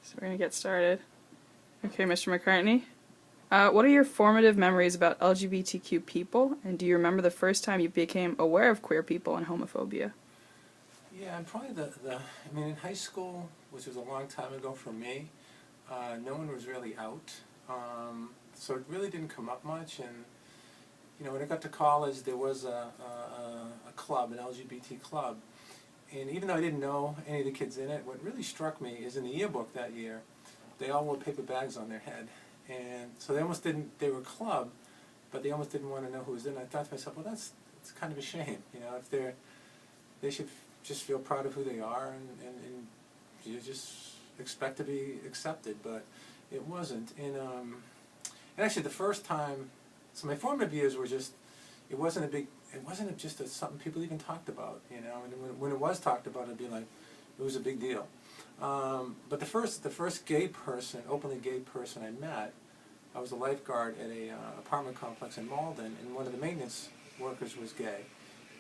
So we're going to get started. Okay, Mr. McCartney. What are your formative memories about LGBTQ people, and do you remember the first time you became aware of queer people and homophobia? Yeah, and probably I mean, in high school, which was a long time ago for me, no one was really out. So it really didn't come up much. And, when I got to college, there was a club, an LGBT club. And even though I didn't know any of the kids in it, what really struck me is in the yearbook that year, they all wore paper bags on their head. And so they were a club, but they almost didn't want to know who was in it. I thought to myself, well, it's kind of a shame. If they should just feel proud of who they are, and you just expect to be accepted, but it wasn't. And actually the first time, so my formative years were just, it wasn't just something people even talked about, and when it was talked about, it'd be like, it was a big deal. But the first openly gay person I met, I was a lifeguard at a apartment complex in Malden, and one of the maintenance workers was gay.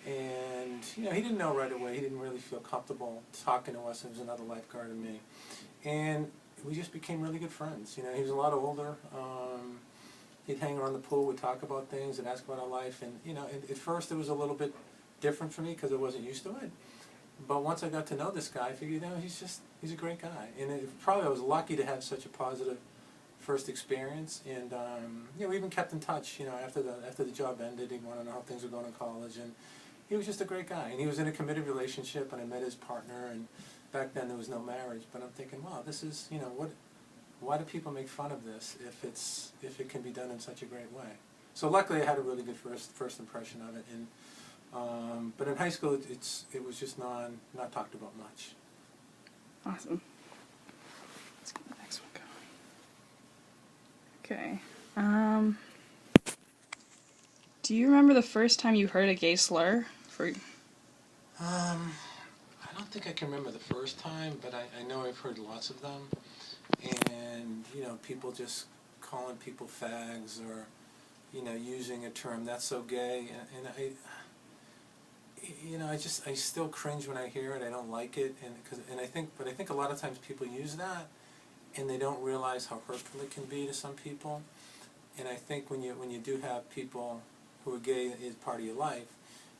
And, he didn't know right away. He didn't really feel comfortable talking to us. There was another lifeguard and me. And we just became really good friends. He was a lot older. He'd hang around the pool, we'd talk about things and ask about our life. And, at first it was a little bit different for me because I wasn't used to it. But once I got to know this guy, I figured, he's a great guy. And probably I was lucky to have such a positive first experience. And, we even kept in touch, after the job ended. He wanted to know how things were going in college. And he was just a great guy. And he was in a committed relationship, and I met his partner. And back then there was no marriage. But I'm thinking, wow, this is, why do people make fun of this if it can be done in such a great way? So luckily I had a really good first impression of it. And but in high school it was just not talked about much. Awesome. Let's get the next one going. Okay. Do you remember the first time you heard a gay slur? I don't think I can remember the first time, but I know I've heard lots of them. And, people just calling people fags, or, using a term, that's so gay. And I still cringe when I hear it. I don't like it. I think a lot of times people use that, and they don't realize how hurtful it can be to some people. And I think when you do have people who are gay as part of your life,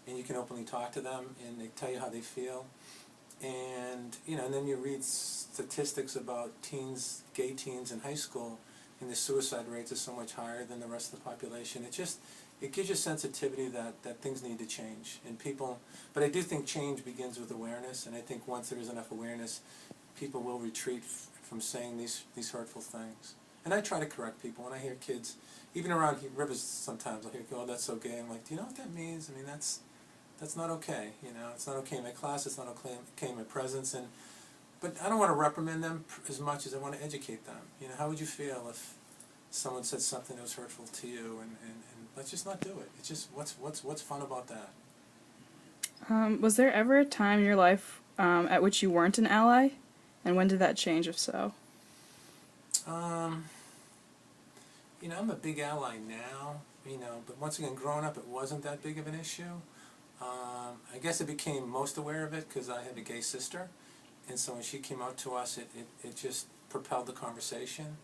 and you can openly talk to them, and they tell you how they feel, and and then you read statistics about gay teens in high school, and the suicide rates are so much higher than the rest of the population. It gives you sensitivity that things need to change, but I do think change begins with awareness, and I think once there is enough awareness, people will retreat from saying these hurtful things. And I try to correct people when I hear kids, even around rivers sometimes, I'll hear, oh, that's so gay. I'm like, do you know what that means? I mean, that's not okay. It's not okay in my class. It's not okay in my presence. But I don't want to reprimand them as much as I want to educate them. How would you feel if someone said something that was hurtful to you? And let's just not do it. It's just what's fun about that? Was there ever a time in your life at which you weren't an ally, and when did that change, if so? I'm a big ally now. But once again, growing up, it wasn't that big of an issue. I guess I became most aware of it because I had a gay sister, and so when she came out to us, it just propelled the conversation,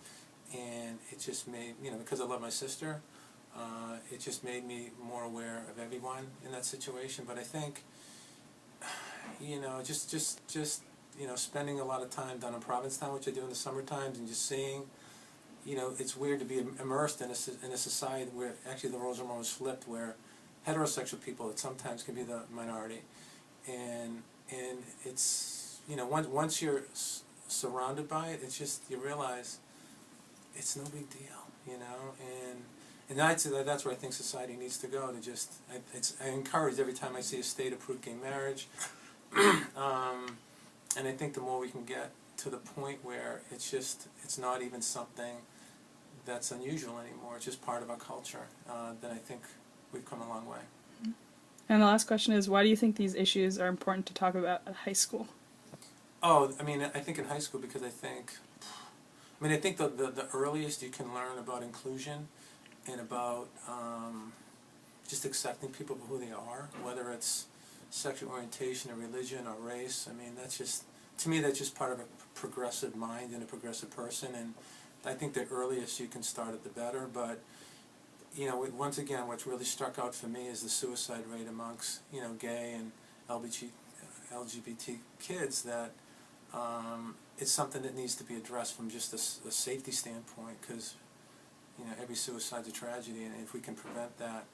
and it just made, because I love my sister, it just made me more aware of everyone in that situation. But I think, just spending a lot of time down in Provincetown, which I do in the summer times, and just seeing, it's weird to be immersed in a society where actually the roles are almost flipped, where heterosexual people, it sometimes can be the minority, and it's once you're surrounded by it, it's just, you realize it's no big deal, and I'd say that's where I think society needs to go. I encourage every time I see a state-approved gay marriage, and I think the more we can get to the point where it's not even something that's unusual anymore, it's just part of our culture, then I think we've come a long way. And the last question is, why do you think these issues are important to talk about at high school? Oh, I think in high school, because I think the earliest you can learn about inclusion and about just accepting people for who they are, whether it's sexual orientation or religion or race, to me, that's just part of a progressive mind and a progressive person, and I think the earliest you can start it, the better. But once again, what's really struck out for me is the suicide rate amongst gay and LGBT kids. That it's something that needs to be addressed from just a safety standpoint, because every suicide's a tragedy, and if we can prevent that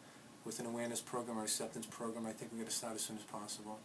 with an awareness program or acceptance program, I think we've got to start as soon as possible.